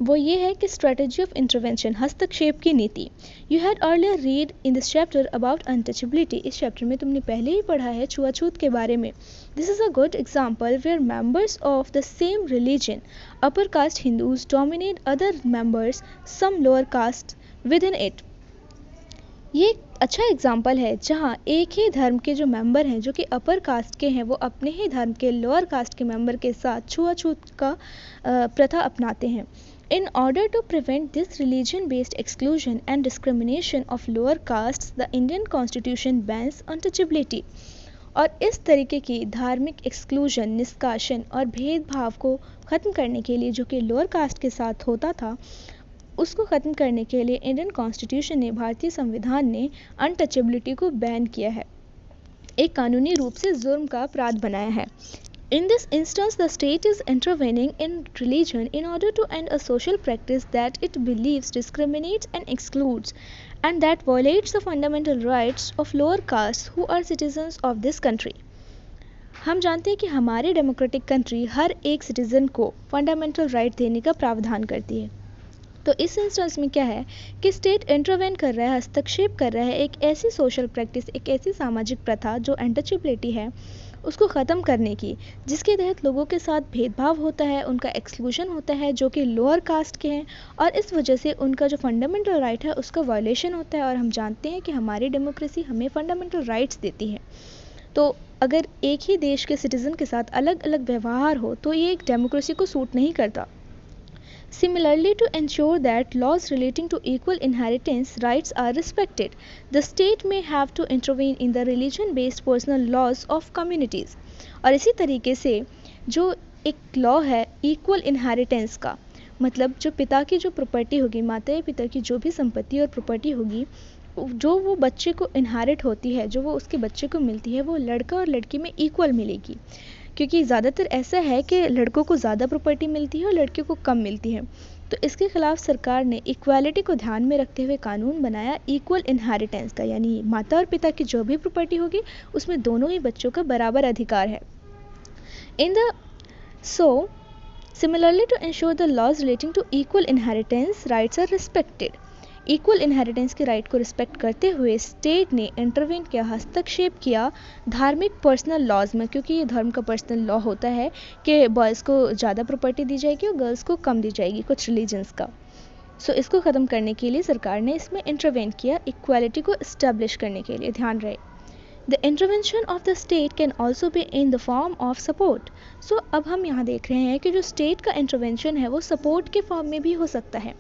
वो ये है कि स्ट्रेटजी ऑफ इंटरवेंशन, हस्तक्षेप की नीति। You had earlier read in this chapter about untouchability. इस चैप्टर में तुमने पहले ही पढ़ा है छुआछूत के बारे में। This is a good example where members of the same religion, upper caste Hindus, dominate other members, some lower caste within it. ये एक अच्छा एग्जाम्पल है जहाँ एक ही धर्म के जो मेंबर हैं, जो कि अपर कास्ट के हैं, वो अपने ही धर्म के लोअर कास्ट के मेंबर के साथ छुआछूत का प्रथा अपनाते हैं। In order to prevent this religion-based exclusion and discrimination of lower castes, the Indian Constitution bans untouchability. और इस तरीके की धार्मिक एक्सक्लूजन, निष्कासन और भेदभाव को ख़त्म करने के लिए जो कि लोअर कास्ट के साथ होता था, उसको ख़त्म करने के लिए इंडियन कॉन्स्टिट्यूशन ने, भारतीय संविधान ने अनटचेबिलिटी को बैन किया है, एक कानूनी रूप से जुर्म का अपराध बनाया है। In this instance, the state is intervening in religion in order to end a social practice that it believes discriminates and excludes, and that violates the fundamental rights of lower castes who are citizens of this country. हम जानते हैं कि हमारी democratic country हर एक citizen को fundamental right देने का प्रावधान करती है, तो इस इंस्टेंस में क्या है कि स्टेट इंटरवेन कर रहा है, हस्तक्षेप कर रहा है एक ऐसी सोशल प्रैक्टिस, एक ऐसी सामाजिक प्रथा जो अनटचेबिलिटी है उसको ख़त्म करने की, जिसके तहत लोगों के साथ भेदभाव होता है, उनका एक्सक्लूजन होता है जो कि लोअर कास्ट के हैं, और इस वजह से उनका जो फंडामेंटल राइट है उसका वायलेशन होता है। और हम जानते हैं कि हमारी डेमोक्रेसी हमें फंडामेंटल राइट्स देती है। तो अगर एक ही देश के सिटीज़न के साथ अलग अलग व्यवहार हो तो ये एक डेमोक्रेसी को सूट नहीं करता। Similarly, to ensure that laws relating to equal inheritance rights are respected, the state may have to intervene in the religion-based personal laws of communities. और इसी तरीके से जो एक लॉ है इक्वल इनहेरिटेंस का, मतलब जो पिता की जो प्रॉपर्टी होगी, माता या पिता की जो भी संपत्ति और प्रॉपर्टी होगी, जो वो बच्चे को इनहेरिट होती है, जो वो उसके बच्चे को मिलती है, वो लड़का और लड़की में इक्वल मिलेगी। क्योंकि ज़्यादातर ऐसा है कि लड़कों को ज़्यादा प्रॉपर्टी मिलती है और लड़कियों को कम मिलती है। तो इसके खिलाफ सरकार ने इक्वालिटी को ध्यान में रखते हुए कानून बनाया इक्वल इनहेरिटेंस का, यानी माता और पिता की जो भी प्रॉपर्टी होगी उसमें दोनों ही बच्चों का बराबर अधिकार है। Similarly, to ensure the laws relating to equal inheritance rights are respected, equal inheritance के राइट को रिस्पेक्ट करते हुए स्टेट ने इंटरवेन किया, हस्तक्षेप किया धार्मिक पर्सनल लॉज में, क्योंकि ये धर्म का पर्सनल लॉ होता है कि बॉयज़ को ज़्यादा प्रॉपर्टी दी जाएगी और गर्ल्स को कम दी जाएगी कुछ रिलीजन्स का। इसको ख़त्म करने के लिए सरकार ने इसमें इंटरवेन किया इक्वालिटी को इस्टेब्लिश करने के लिए। ध्यान रहे, the intervention of the state can also be in the form of support. अब हम यहाँ देख रहे हैं कि जो स्टेट का इंटरवेंशन है वो सपोर्ट के फॉर्म में भी हो सकता है।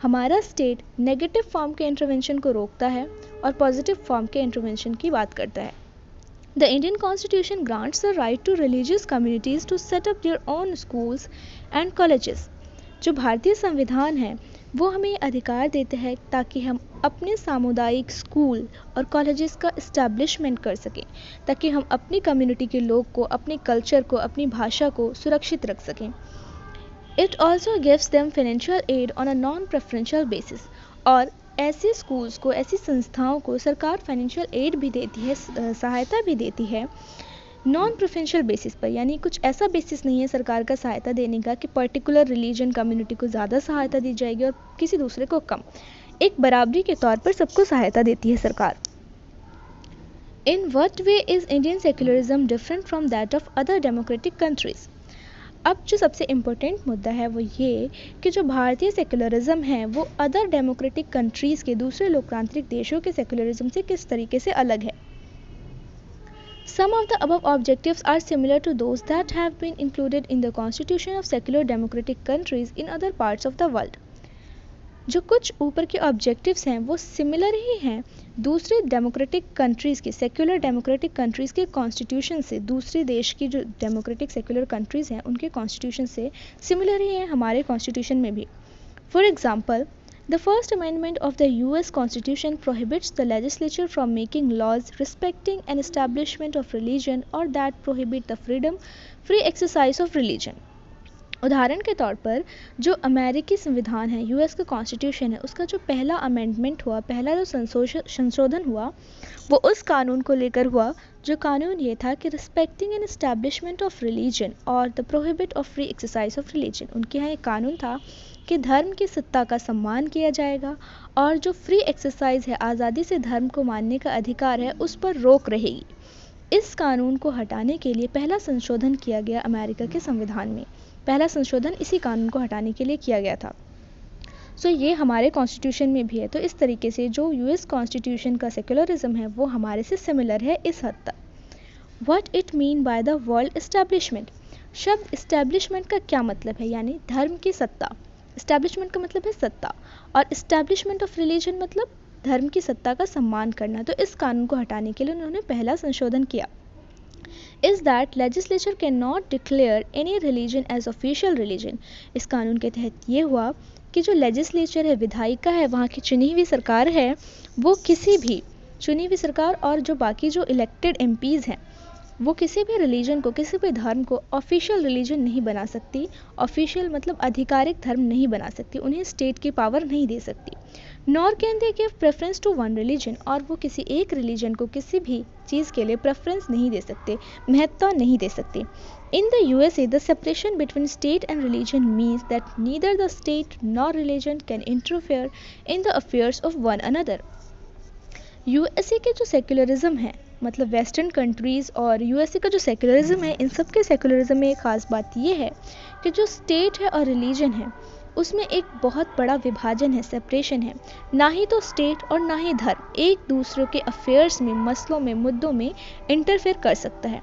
हमारा स्टेट नेगेटिव फॉर्म के इंटरवेंशन को रोकता है और पॉजिटिव फॉर्म के इंटरवेंशन की बात करता है। The Indian constitution grants the right to religious communities to set up their own schools and colleges. जो भारतीय संविधान है वो हमें अधिकार देते हैं ताकि हम अपने सामुदायिक स्कूल और कॉलेजेस का इस्टेब्लिशमेंट कर सकें, ताकि हम अपनी कम्युनिटी के लोग को, अपने कल्चर को, अपनी भाषा को सुरक्षित रख सकें। It also gives them financial aid on a non-preferential basis। और ऐसे स्कूल्स को, ऐसी संस्थाओं को सरकार फाइनेंशियल एड भी देती है, सहायता भी देती है नॉन प्रेफरेंशियल बेसिस पर, यानी कुछ ऐसा बेसिस नहीं है सरकार का सहायता देने का कि पर्टिकुलर रिलीजन कम्युनिटी को ज़्यादा सहायता दी जाएगी और किसी दूसरे को कम। एक बराबरी के तौर पर सबको सहायता देती है सरकार। In what way is Indian secularism different from that of other democratic countries? अब जो सबसे इम्पोर्टेंट मुद्दा है वो ये कि जो भारतीय सेकुलरिज्म है वो अदर डेमोक्रेटिक कंट्रीज़ के, दूसरे लोकतांत्रिक देशों के सेकुलरिज्म से किस तरीके से अलग है। Some of the above objectives are similar to those that have been included in the constitution of secular democratic countries in other parts of the world। जो कुछ ऊपर के ऑब्जेक्टिव्स हैं वो सिमिलर ही हैं दूसरे डेमोक्रेटिक कंट्रीज़ के, सेक्युलर डेमोक्रेटिक कंट्रीज़ के कॉन्स्टिट्यूशन से। दूसरे देश की जो डेमोक्रेटिक सेक्युलर कंट्रीज़ हैं उनके कॉन्स्टिट्यूशन से सिमिलर ही हैं हमारे कॉन्स्टिट्यूशन में भी। For example, the first amendment of the US constitution prohibits the legislature from making laws respecting an establishment of religion और that prohibit the free exercise of religion. उदाहरण के तौर पर जो अमेरिकी संविधान है, यूएस का कॉन्स्टिट्यूशन है, उसका जो पहला अमेंडमेंट हुआ, पहला जो संशोधन हुआ वो उस कानून को लेकर हुआ जो कानून ये था कि respecting an establishment of religion और the prohibit of free exercise of religion. उनके यहाँ एक कानून था कि धर्म की सत्ता का सम्मान किया जाएगा और जो फ्री एक्सरसाइज है, आज़ादी से धर्म को मानने का अधिकार है, उस पर रोक रहेगी। इस कानून को हटाने के लिए पहला संशोधन किया गया अमेरिका के संविधान में। पहला संशोधन इसी कानून को हटाने के लिए किया गया था। ये हमारे कॉन्स्टिट्यूशन में भी है। तो इस तरीके से जो यूएस कॉन्स्टिट्यूशन का सेक्युलरिज्म है वो हमारे से सिमिलर है इस हद तक। What it mean by the world establishment. शब्द इस्टेब्लिशमेंट का क्या मतलब है, यानी धर्म की सत्ता। इस्टेब्लिशमेंट का मतलब है सत्ता और इस्टेब्लिशमेंट ऑफ रिलीजन मतलब धर्म की सत्ता का सम्मान करना। तो इस कानून को हटाने के लिए उन्होंने पहला संशोधन किया। Is that legislature can not declare any religion as official religion. इस कानून के तहत ये हुआ कि जो लेजिस्लेचर है, विधायिका है, वहाँ की चुनी हुई सरकार है, वो किसी भी चुनी हुई सरकार और जो बाकी जो इलेक्टेड एमपीज़ हैं वो किसी भी रिलीजन को, किसी भी धर्म को ऑफिशियल रिलीजन नहीं बना सकती। ऑफिशियल मतलब आधिकारिक धर्म नहीं बना सकती, उन्हें स्टेट की पावर नहीं दे सकती। Nor can they give preference to one religion, और वो किसी एक रिलीजन को किसी भी चीज़ के लिए प्रेफरेंस नहीं दे सकते, महत्ता नहीं दे सकते। In the USA, the separation between state and religion means that neither the state nor religion can interfere in the affairs of one another. USA के जो सेक्युलरिज्म है, मतलब वेस्टर्न कंट्रीज़ और यूएसए का जो सेक्युलरिज्म है, इन सब के सेक्युलरिज्म में एक ख़ास बात यह है कि जो स्टेट है और रिलीजन है उसमें एक बहुत बड़ा विभाजन है, सेपरेशन है। ना ही तो स्टेट और ना ही धर्म एक दूसरे के अफेयर्स में, मसलों में, मुद्दों में इंटरफेयर कर सकता है।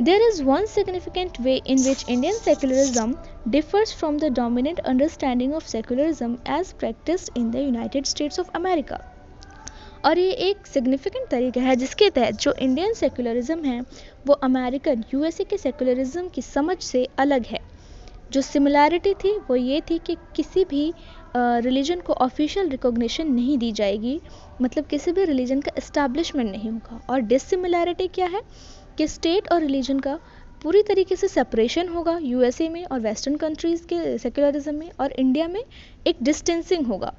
There is one significant way in which Indian secularism differs from the dominant understanding of secularism as practiced in the United States of America. और ये एक सिग्निफिकेंट तरीका है जिसके तहत जो इंडियन सेकुलरिज्म है वो अमेरिकन यूएसए के सेकुलरिज्म की समझ से अलग है। जो सिमिलैरिटी थी वो ये थी कि किसी भी रिलीजन को ऑफिशियल रिकॉग्निशन नहीं दी जाएगी, मतलब किसी भी रिलीजन का इस्टेब्लिशमेंट नहीं होगा। और डिसिमिलैरिटी क्या है कि स्टेट और रिलीजन का पूरी तरीके से सेपरेशन होगा यूएसए में और वेस्टर्न कंट्रीज़ के सेकुलरिज्म में, और इंडिया में एक डिस्टेंसिंग होगा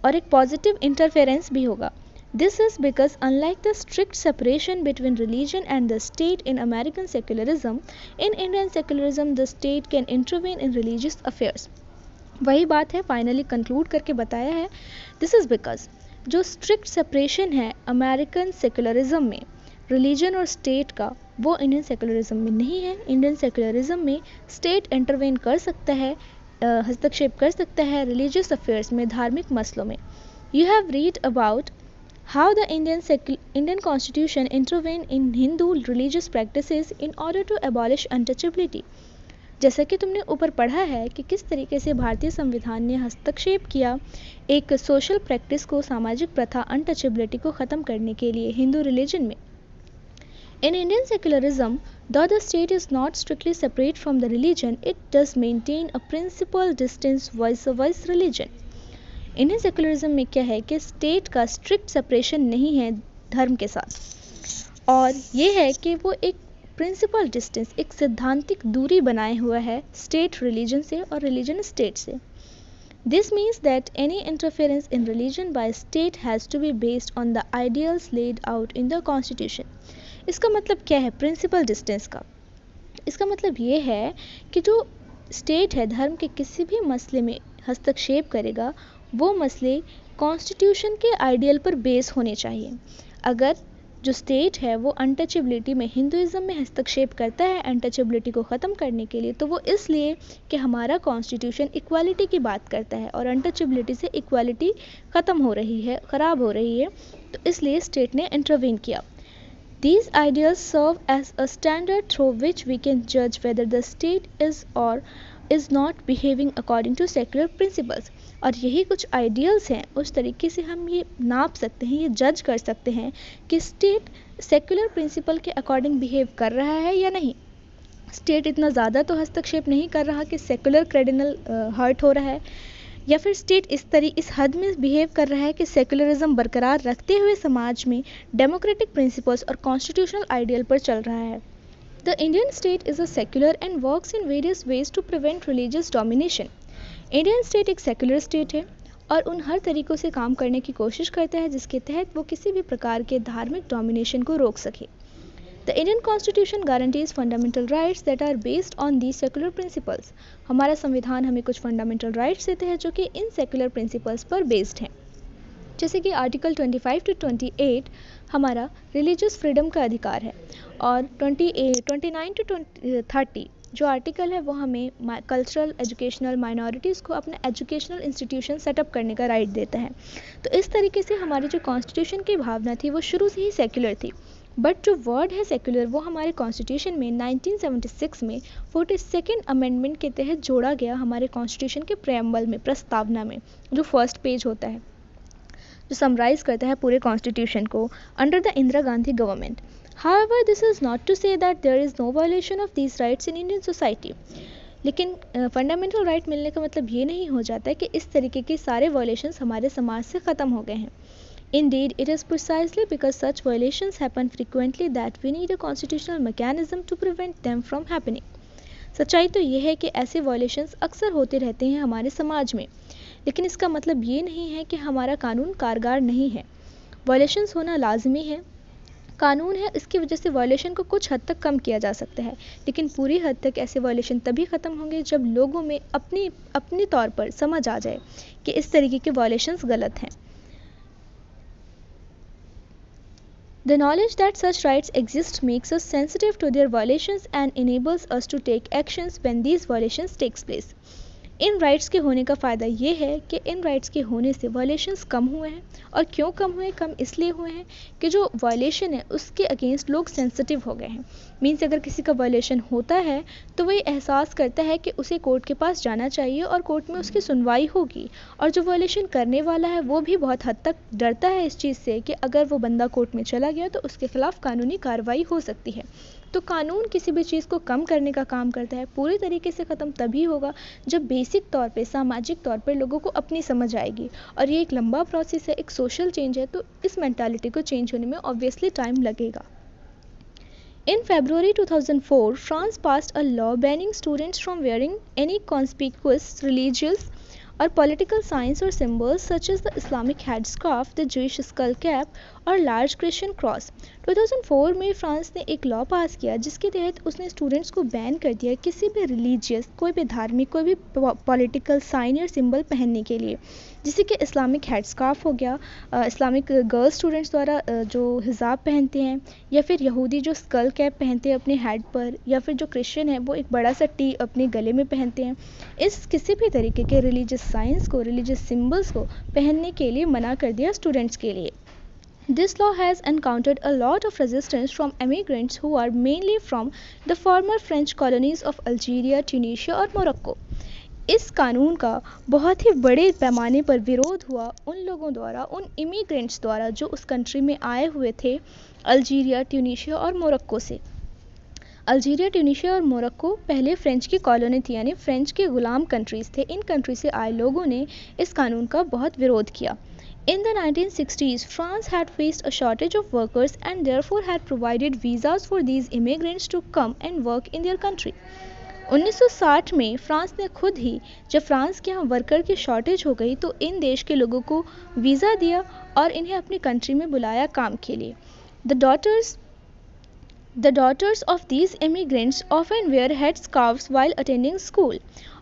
और एक पॉजिटिव इंटरफेरेंस भी होगा। This is because unlike the strict separation between religion and the state in American secularism, in Indian secularism the state can intervene in religious affairs. वही बात है, फाइनली कंक्लूड करके बताया है। दिस इज़ बिकॉज जो strict separation है American secularism में religion और स्टेट का, वो इंडियन सेकुलरिज्म में नहीं है। इंडियन सेकुलरिज्म में स्टेट इंटरवेन कर सकता है, हस्तक्षेप कर सकता है रिलीजियस अफेयर्स में, धार्मिक मसलों में। You have read about how the Indian Constitution intervened in Hindu religious practices in order to abolish untouchability. जैसा कि तुमने ऊपर पढ़ा है कि किस तरीके से भारतीय संविधान ने हस्तक्षेप किया एक सोशल प्रैक्टिस को, सामाजिक प्रथा अनटचेबिलिटी को ख़त्म करने के लिए हिंदू रिलीजन में। In Indian secularism, though the state is not strictly separate from the religion, it does maintain a principal distance vis-a-vis religion. Indian secularism में क्या है कि स्टेट का स्ट्रिक्ट सेपरेशन नहीं है धर्म के साथ, और ये है कि वो एक प्रिंसिपल डिस्टेंस, एक सिद्धांतिक दूरी बनाए हुआ है स्टेट रिलीजन से और रिलीजन स्टेट से। This means that any interference in religion by state has to be based on the ideals laid out in the constitution. इसका मतलब क्या है प्रिंसिपल डिस्टेंस का? इसका मतलब ये है कि जो स्टेट है धर्म के किसी भी मसले में हस्तक्षेप करेगा वो मसले कॉन्स्टिट्यूशन के आइडियल पर बेस होने चाहिए। अगर जो स्टेट है वो अनटचेबिलिटी में, हिंदुइज्म में हस्तक्षेप करता है अनटचेबिलिटी को ख़त्म करने के लिए, तो वो इसलिए कि हमारा कॉन्स्टिट्यूशन इक्वालिटी की बात करता है और अनटचेबिलिटी से इक्वालिटी ख़त्म हो रही है, ख़राब हो रही है, तो इसलिए स्टेट ने इंटरवीन किया। These ideals serve as a standard through which we can judge whether the state is or is not behaving according to secular principles. और यही कुछ आइडियल्स हैं, उस तरीके से हम ये नाप सकते हैं, ये जज कर सकते हैं कि स्टेट सेक्युलर प्रिंसिपल के अकॉर्डिंग बिहेव कर रहा है या नहीं। स्टेट इतना ज़्यादा तो हस्तक्षेप नहीं कर रहा कि सेक्युलर क्रेडिनल हर्ट हो रहा है, या फिर स्टेट इस हद में बिहेव कर रहा है कि सेक्युलरिज्म बरकरार रखते हुए समाज में डेमोक्रेटिक प्रिंसिपल्स और कॉन्स्टिट्यूशनल आइडियल पर चल रहा है। The Indian state is a secular and works in various ways to prevent religious domination. Indian state एक सेक्युलर स्टेट है और उन हर तरीक़ों से काम करने की कोशिश करता है जिसके तहत वो किसी भी प्रकार के धार्मिक डोमिनेशन को रोक सके। The Indian constitution guarantees fundamental rights that are based on the secular principles. हमारा संविधान हमें कुछ फंडामेंटल राइट्स देते हैं जो कि इन सेक्युलर प्रिंसिपल्स पर बेस्ड हैं, जैसे कि आर्टिकल 25 to 28 हमारा रिलीजियस फ्रीडम का अधिकार है, और 29 to 30 जो आर्टिकल है वो हमें कल्चरल एजुकेशनल माइनॉरिटीज़ को अपना एजुकेशनल इंस्टीट्यूशन सेटअप करने का राइट देता है। तो इस तरीके से हमारी जो कॉन्स्टिट्यूशन की भावना थी वो शुरू से ही सेक्युलर थी, बट जो वर्ड है सेक्युलर वो हमारे कॉन्स्टिट्यूशन में 1976 में 42nd अमेंडमेंट के तहत जोड़ा गया हमारे कॉन्स्टिट्यूशन के प्रेम्बल में, प्रस्तावना में, जो फर्स्ट पेज होता है, जो समराइज करता है पूरे कॉन्स्टिट्यूशन को under the Indira Gandhi government. However, this is not to say that there is no violation of these rights in Indian society. लेकिन फंडामेंटल राइट मिलने का मतलब ये नहीं हो जाता है कि इस तरीके के सारे वायलेशंस हमारे समाज से ख़त्म हो गए हैं। Indeed, it is precisely because such violations happen frequently that we need a constitutional mechanism to prevent them from happening. सच्चाई तो ये है कि ऐसे वायलेशंस अक्सर होते रहते हैं हमारे समाज में, लेकिन इसका मतलब ये नहीं है कि हमारा कानून कारगर नहीं है। वायलेशंस होना लाजमी है, कानून है, इसकी वजह से वायलेशन को कुछ हद तक कम किया जा सकता है, लेकिन पूरी हद तक ऐसे वायलेशन तभी ख़त्म होंगे जब लोगों में अपनी तौर पर समझ आ जाए कि इस तरीके के वायलेशंस गलत हैं। The knowledge that such rights exist makes us sensitive to their violations and enables us to take actions when these violations takes place. In rights के होने का फ़ायदा ये है कि इन राइट्स के होने से वायलेशंस कम हुए हैं। और क्यों कम हुए? कम इसलिए हुए हैं कि जो वायलेशन है उसके अगेंस्ट लोग सेंसिटिव हो गए हैं। मीन्स अगर किसी का वायलेशन होता है तो वही एहसास करता है कि उसे कोर्ट के पास जाना चाहिए और कोर्ट में उसकी सुनवाई होगी। और जो वायलेशन करने वाला है वो भी बहुत हद तक डरता है इस चीज़ से कि अगर वो बंदा कोर्ट में चला गया तो उसके खिलाफ कानूनी कार्रवाई हो सकती है। तो कानून किसी भी चीज़ को कम करने का काम करता है। पूरी तरीके से ख़त्म तभी होगा जब बेसिक तौर पे, सामाजिक तौर पर लोगों को अपनी समझ आएगी। और ये एक लंबा प्रोसेस है, एक सोशल चेंज है, तो इस मेंटालिटी को चेंज होने में ऑब्वियसली टाइम लगेगा। In February 2004, France passed a law banning students from wearing any conspicuous religious or political signs or symbols such as the Islamic headscarf, the Jewish skull cap और large Christian cross. 2004 में France ने एक law पास किया जिसके तहत उसने students को ban कर दिया किसी भी रिलीजियस, कोई भी धार्मिक, कोई भी पॉलिटिकल साइन या सिंबल पहनने के लिए, जैसे कि इस्लामिक हेडस्कार्फ हो गया, इस्लामिक गर्ल स्टूडेंट्स द्वारा जो हिजाब पहनते हैं, या फिर यहूदी जो स्कल कैप पहनते हैं अपने हेड पर, या फिर जो क्रिश्चियन है वो एक बड़ा सा टी अपने गले में पहनते हैं। इस किसी भी तरीके के रिलीजियस साइंस को, रिलीजियस सिंबल्स को पहनने के लिए मना कर दिया स्टूडेंट्स के लिए। This law has encountered a lot of resistance from immigrants who are mainly from the former French colonies of Algeria, Tunisia और मोरक्को। इस कानून का बहुत ही बड़े पैमाने पर विरोध हुआ उन लोगों द्वारा, उन इमिग्रेंट्स द्वारा जो उस कंट्री में आए हुए थे, अल्जीरिया, ट्यूनीशिया और मोरक्को से। अल्जीरिया, ट्यूनीशिया और मोरक्को पहले फ्रेंच की कॉलोनी थी, यानी फ्रेंच के गुलाम कंट्रीज़ थे। इन कंट्री से आए लोगों ने इस कानून का बहुत विरोध किया। In the 1960s, France had faced a shortage of workers and therefore had provided visas for these immigrants to come and work in their country. 1960 में फ्रांस ने खुद ही, जब फ्रांस के यहाँ वर्कर की शॉर्टेज हो गई, तो इन देश के लोगों को वीज़ा दिया और इन्हें अपनी कंट्री में बुलाया काम के लिए। The daughters of these immigrants often wear headscarves while attending school.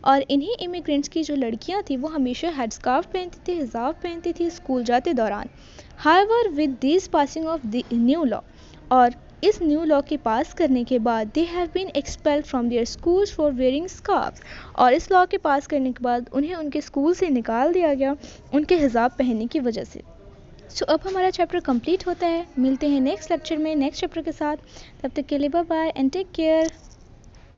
और इन्हीं इमिग्रेंट्स की जो लड़कियां थी वो हमेशा हेडस्कार्फ पहनती थी, हिजाब पहनती थी स्कूल जाते दौरान। However, with this passing of the new law, और इस न्यू लॉ के पास करने के बाद they have been expelled from their schools for wearing scarves, और इस लॉ के पास करने के बाद उन्हें उनके स्कूल से निकाल दिया गया उनके हिजाब पहनने की वजह से। सो अब हमारा चैप्टर कंप्लीट होता है। मिलते हैं नेक्स्ट लेक्चर में नेक्स्ट चैप्टर के साथ। तब तक के लिए bye bye and take care.